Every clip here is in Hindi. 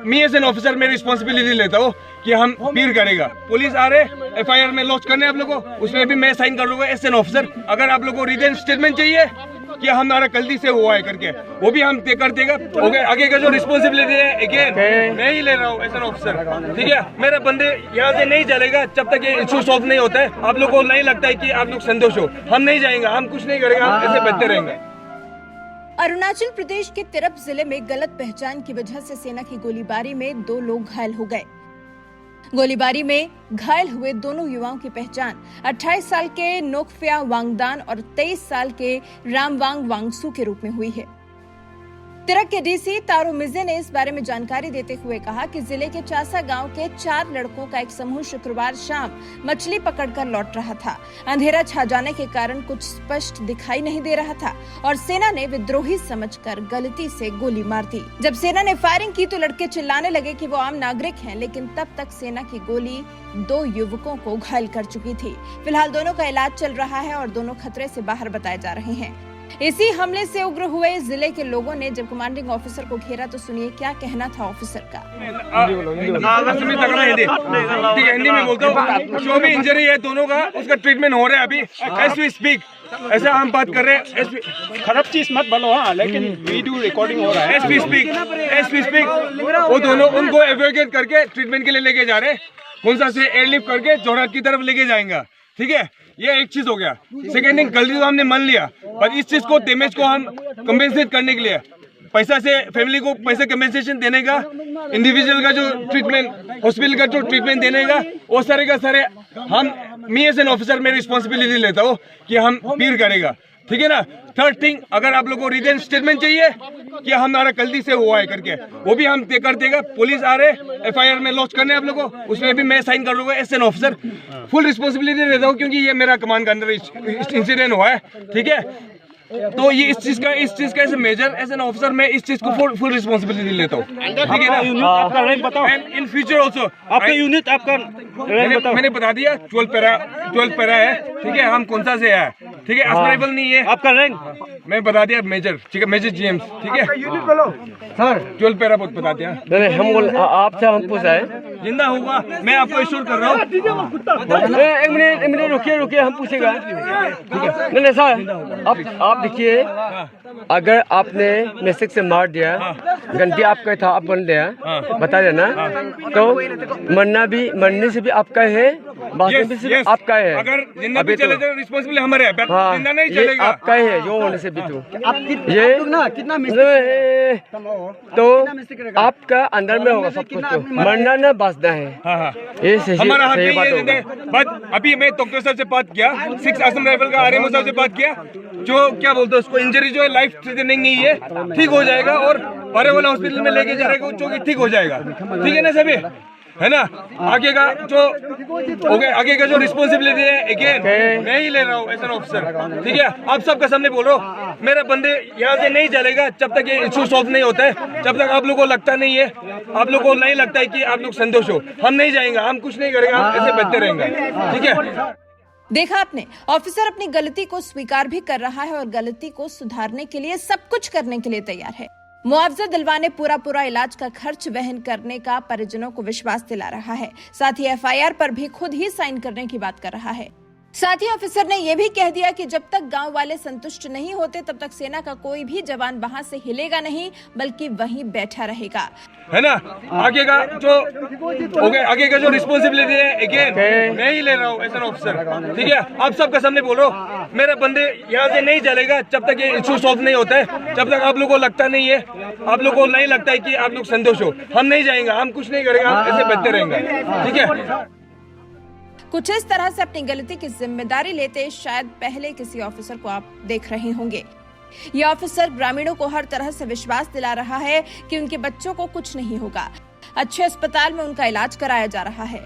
मी एज एन ऑफिसर मैं रिस्पॉन्सिबिलिटी लेता हूँ कि हम पीर करेगा। पुलिस आ रहे FIR में लॉन्च करने आप लोगों को, उसमें भी मैं साइन कर दूंगा एज एन ऑफिसर। अगर आप लोगों को रिटन स्टेटमेंट चाहिए कि हमारा गलती से हुआ है करके, वो भी हम कर देगा। आगे का जो रिस्पॉन्सिबिलिटी है अगेन मैं ही ले रहा हूँ एज एन ऑफिसर, ठीक है। मेरा बंदे यहाँ से नहीं चलेगा जब तक ये इशू सॉल्व नहीं होता है। आप लोगों को नहीं लगता है कि आप लोग संतोष हो, हम नहीं जाएंगे, हम कुछ नहीं करेंगे, हम ऐसे बचते रहेंगे। अरुणाचल प्रदेश के तिरप जिले में गलत पहचान की वजह से सेना की गोलीबारी में 2 लोग घायल हो गए। गोलीबारी में घायल हुए दोनों युवाओं की पहचान 28 साल के नोकफ्या वांगदान और 23 साल के रामवांग वांगसू के रूप में हुई है। तिरप के डीसी तारो मिजे ने इस बारे में जानकारी देते हुए कहा कि जिले के चासा गांव के 4 लड़कों का एक समूह शुक्रवार शाम मछली पकड़कर लौट रहा था। अंधेरा छा जाने के कारण कुछ स्पष्ट दिखाई नहीं दे रहा था और सेना ने विद्रोही समझकर गलती से गोली मार दी। जब सेना ने फायरिंग की तो लड़के चिल्लाने लगे कि वो आम नागरिक हैं, लेकिन तब तक सेना की गोली 2 युवकों को घायल कर चुकी थी। फिलहाल दोनों का इलाज चल रहा है और दोनों खतरे से बाहर बताए जा रहे हैं। इसी हमले से उग्र हुए जिले के लोगों ने जब कमांडिंग ऑफिसर को घेरा तो सुनिए क्या कहना था ऑफिसर का। हिंदी में बोलता हूँ। जो भी इंजरी है दोनों का, उसका ट्रीटमेंट हो रहा है अभी एज वी स्पीक। ऐसा हम बात कर रहे हैं, खराब चीज मत बोलो। हाँ, लेकिन वीडियो रिकॉर्डिंग हो रहा है। एज वी स्पीक वो दोनों उनको एवैक्यूएट करके ट्रीटमेंट के लिए लेके जा रहे हैं। खुंसा से एयरलिफ्ट करके जोरहाट की तरफ लेके जाएंगे, ठीक है। ये एक चीज हो गया। सेकेंड थिंग, गलती तो हमने मान लिया, पर इस चीज को डैमेज को हम कंपेंसेट करने के लिए पैसा से फैमिली को पैसा कंपेंसेशन देने का, इंडिविजुअल का जो ट्रीटमेंट, हॉस्पिटल का जो ट्रीटमेंट देने का, वो सारे का सारे हम मी एज एन ऑफिसर मैं रिस्पॉन्सिबिलिटी लेता हूँ कि हम पीर करेगा, ठीक है ना। थर्ड थिंग, अगर आप लोगों को रिटन स्टेटमेंट चाहिए कि हमारा गलती से हुआ है करके, वो भी हम कर देगा। पुलिस आ रहे FIR में लॉन्च करने आप लोगों को, उसमें भी मैं साइन कर दूंगा as an officer. Full responsibility लेता हूँ क्योंकि ये मेरा कमांड के अंदर इंसिडेंट हुआ है, ठीक है। तो ये इस चीज का as major as an officer मैं इस चीज को फुल रिस्पॉन्सिबिलिटी लेता हूँ, ठीक है ना। आपका रैंक बताओ। एंड इन फ्यूचर ऑल्सो आपका यूनिट, आपका रैंक बताओ। मैंने बता दिया 12 पैरा है, ठीक है। हम कौन सा से है, ठीक है। एस्पिरेबल नहीं है। आपका रैंक मैं बता दिया मेजर, ठीक है। मेजर GM, ठीक है। यूनिट बोलो सर। 12 पैरा बता दिया। नहीं, हम आपसे हम पूछा है। जिंदा होगा, मैं आपको इश्योर कर रहा हूँ। एक मिनट रुकिए, हम पूछेगा, ठीक है। नहीं सर, आप देखिए, अगर आपने मैसेज से मार दिया, गलती आपका था, आप बन दिया, बता देना, तो मरने से भी आपका है, बाकी भी सिर्फ आपका है। अगर जिंदा भी चले जाए रिस्पॉन्सिबिलिटी हमारे है, जिंदा नहीं चलेगा, आपका है जो होने से भी। तो ये तो आपका अंदर में होगा सब कुछ। तो मरना ना बचना है, ये हमारा हाथ सही बात नहीं है। बट अभी मैं डॉक्टर साहब से बात किया, 6 असम राइफल का RMO साहब से बात किया, जो क्या बोलते हैं उसको, इंजरी जो है लाइफ थ्रेटनिंग नहीं है, ठीक हो जाएगा और बड़े हॉस्पिटल में लेके जाएगा जो कि ठीक हो जाएगा, ठीक है ना सभी, है ना। आगे का जो हो गया, आगे का जो रिस्पॉन्सिबिलिटी है अगेन मैं ही ले रहा हूँ एज एन ऑफिसर, ठीक है। आप सबका सामने बोल रहा हूँ, मेरा बंदे यहाँ से नहीं चलेगा जब तक ये इशू सॉल्व नहीं होता है। जब तक आप लोगों को लगता नहीं है, आप लोगों को नहीं लगता है कि आप लोग संतोष हो, हम नहीं जाएंगे, हम कुछ नहीं करेंगे, हम ऐसे बचते रहेंगे, ठीक है। देखा आपने, ऑफिसर अपनी गलती को स्वीकार भी कर रहा है और गलती को सुधारने के लिए सब कुछ करने के लिए तैयार है। मुआवजा दिलवाने, पूरा इलाज का खर्च वहन करने का परिजनों को विश्वास दिला रहा है। साथ ही FIR पर भी खुद ही साइन करने की बात कर रहा है। साथ ही ऑफिसर ने यह भी कह दिया कि जब तक गांव वाले संतुष्ट नहीं होते तब तक सेना का कोई भी जवान वहां से हिलेगा नहीं, बल्कि वहीं बैठा रहेगा, है ना। आगे का जो हो गया, आगे का जो रिस्पॉन्सिबिलिटी है अगेन मैं ही ले रहा हूँ एज एन ऑफिसर, ठीक है। आप सबका सामने बोल रहा हूँ, मेरा बंदे यहाँ से नहीं चलेगा जब तक ये इशू सॉल्व नहीं होता है। जब तक आप लोगों को लगता नहीं है, आप लोगों को नहीं लगता है कि आप लोग संतोष हो, हम नहीं जाएंगे, हम कुछ नहीं करेंगे, हम ऐसे बचते रहेंगे, ठीक है। कुछ इस तरह से अपनी गलती की जिम्मेदारी लेते शायद पहले किसी ऑफिसर को आप देख रहे होंगे। यह ऑफिसर ग्रामीणों को हर तरह से विश्वास दिला रहा है कि उनके बच्चों को कुछ नहीं होगा। अच्छे अस्पताल में उनका इलाज कराया जा रहा है।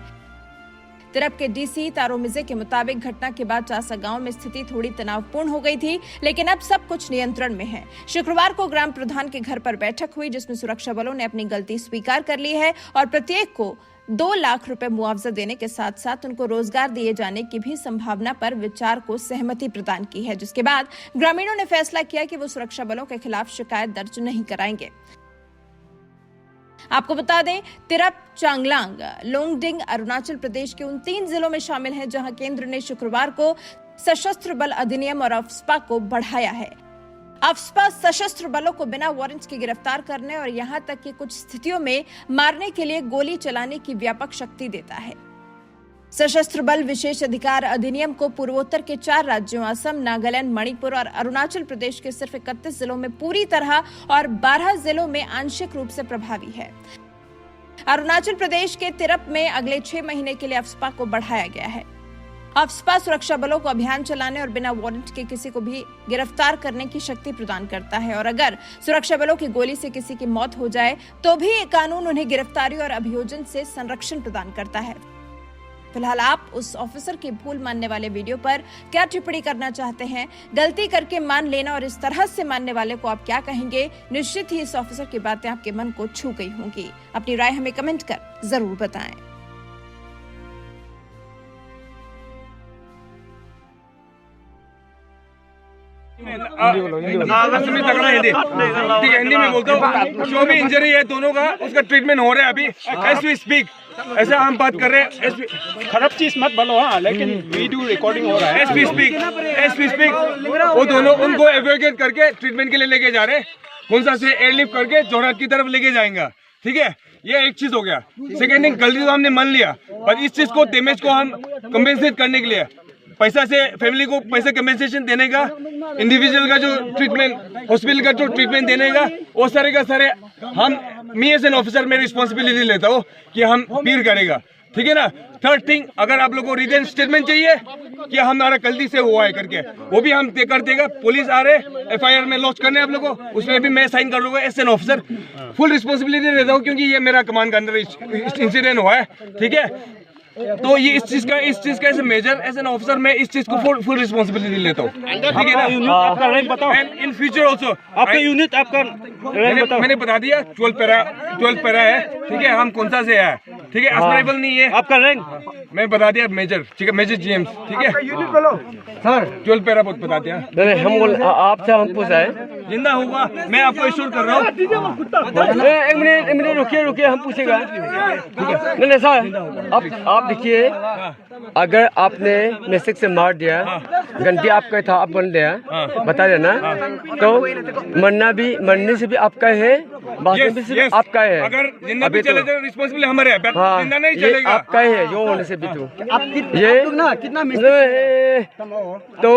तिरप के डीसी तारो मिजे के मुताबिक घटना के बाद चासा गांव में स्थिति थोड़ी तनावपूर्ण हो गई थी, लेकिन अब सब कुछ नियंत्रण में है। शुक्रवार को ग्राम प्रधान के घर पर बैठक हुई, जिसमें सुरक्षा बलों ने अपनी गलती स्वीकार कर ली है और प्रत्येक को 2 लाख रुपए मुआवजा देने के साथ साथ उनको रोजगार दिए जाने की भी संभावना पर विचार को सहमति प्रदान की है, जिसके बाद ग्रामीणों ने फैसला किया कि वो सुरक्षा बलों के खिलाफ शिकायत दर्ज नहीं कराएंगे। आपको बता दें, तिरप, चांगलांग, लोंगडिंग अरुणाचल प्रदेश के उन 3 जिलों में शामिल हैं जहां केंद्र ने शुक्रवार को सशस्त्र बल अधिनियम और अफ्स्पा को बढ़ाया है। अफ्स्पा सशस्त्र बलों को बिना वारंट के गिरफ्तार करने और यहां तक कि कुछ स्थितियों में मारने के लिए गोली चलाने की व्यापक शक्ति देता है। सशस्त्र बल विशेष अधिकार अधिनियम को पूर्वोत्तर के 4 राज्यों असम, नागालैंड, मणिपुर और अरुणाचल प्रदेश के सिर्फ 31 जिलों में पूरी तरह और 12 जिलों में आंशिक रूप से प्रभावी है। अरुणाचल प्रदेश के तिरप में अगले 6 महीने के लिए अफ्स्पा को बढ़ाया गया है। अफ्स्पा सुरक्षा बलों को अभियान चलाने और बिना वारंट के किसी को भी गिरफ्तार करने की शक्ति प्रदान करता है और अगर सुरक्षा बलों की गोली से किसी की मौत हो जाए तो भी ये कानून उन्हें गिरफ्तारी और अभियोजन से संरक्षण प्रदान करता है। फिलहाल आप उस ऑफिसर की भूल मानने वाले वीडियो पर क्या टिप्पणी करना चाहते हैं? गलती करके मान लेना और इस तरह से मानने वाले को आप क्या कहेंगे? निश्चित ही इस ऑफिसर की बातें आपके मन को छू गई होंगी। अपनी राय हमें कमेंट कर जरूर बताएं। ठीक है, हिंदी में बोलता हूँ। जो भी इंजरी है दोनों का, उसका ट्रीटमेंट हो रहा है अभी एज वी स्पीक। ऐसा हम बात कर रहे हैं। खराब चीज मत बोलो, हाँ, लेकिन वीडियो रिकॉर्डिंग हो रहा है। एज वी स्पीक वो दोनों उनको एवेक्यूएट करके ट्रीटमेंट के लिए लेके जा रहे हैं। खोंसा से एयरलिफ्ट करके जोरहाट की तरफ लेके जाएंगे। ठीक है, ये एक चीज हो गया। सेकेंड थिंग, गलती तो हमने मान लिया, पर इस चीज को डैमेज को हम कंपेंसेट करने के लिए पैसा से फैमिली को पैसा कंपेंसेशन देने का, इंडिविजुअल का जो ट्रीटमेंट, हॉस्पिटल का जो ट्रीटमेंट देने का, वो सारे का सारे मी एज एन ऑफिसर मैं रिस्पॉन्सिबिलिटी लेता हूँ कि हम पीर करेगा। ठीक है ना। थर्ड थिंग, अगर आप लोगों को रिटन स्टेटमेंट चाहिए कि हमारा गलती से हुआ है करके, वो भी हम कर देगा। पुलिस आ रहे FIR में लॉन्च करने आप लोगों को, उसमें भी मैं साइन कर दूंगा as an officer. Full responsibility लेता हूँ क्योंकि ये मेरा कमांड का अंदर इंसिडेंट हुआ है। ठीक है, तो ये इस चीज का as a major, as an officer मैं इस चीज को फुल रिस्पॉन्सिबिलिटी लेता हूँ। ठीक है ना। आपका रैंक बताओ। एंड इन फ्यूचर ऑल्सो आपका यूनिट, आपका रैंक बताओ। मैंने बता दिया 12 पैरा है। ठीक है, हम कौन सा से है। ठीक है, एस्पिरेबल नहीं है। आपका रैंक मैं बता दिया मेजर। ठीक है, मेजर GM। ठीक है सर, 12 पैरा बता दिया। नहीं, हम आपसे हम पूछा है। जिंदा होगा, मैं आपको इश्योर कर रहा हूँ। एक मिनट रुकिए, हम पूछेगा। नहीं सर, आप देखिए, अगर आपने मिस्टेक से मार दिया, गलती आपका था, आप बन दिया, बता देना, तो मरने से भी आपका है, बाकी भी सिर्फ आपका है। अगर जिंदा भी चले तो रिस्पॉन्सिबिलिटी हमारे है, जिंदा नहीं ये चलेगा। आपका है, जो होने से भी तो ये तो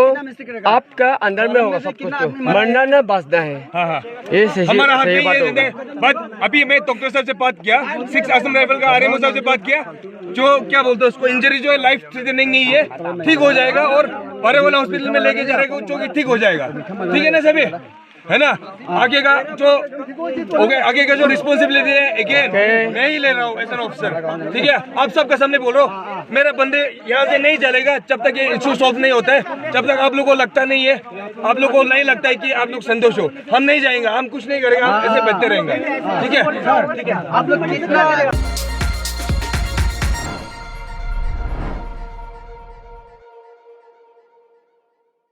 आपका अंदर में होगा सब कुछ। तो मरना ना बचना है। हाँ, ये सही हमारा हाथ सही नहीं बात है। होगा। बट अभी मैं डॉक्टर साहब से बात किया, 6 असम राइफल का RMO साहब से बात किया, जो क्या बोलते हैं उसको, इंजरी जो है लाइफ थ्रेटनिंग नहीं है, ठीक हो जाएगा और बड़े वाला हॉस्पिटल में लेके जाएगा जो कि ठीक हो जाएगा। ठीक है ना सभी, है ना। आगे का जो हो गया, आगे का जो रिस्पॉन्सिबिलिटी है अगेन मैं ही ले रहा हूँ एज एन ऑफिसर। ठीक है, आप सबका सामने बोल रहा हूँ, मेरा बंदे यहाँ से नहीं चलेगा जब तक ये इशू सॉल्व नहीं होता है। जब तक आप लोगों को लगता नहीं है, आप लोगों को नहीं लगता है कि आप लोग संतोष हो, हम नहीं जाएंगे, हम कुछ नहीं करेंगे, हम ऐसे बैठते रहेंगे। ठीक है, ठीक है।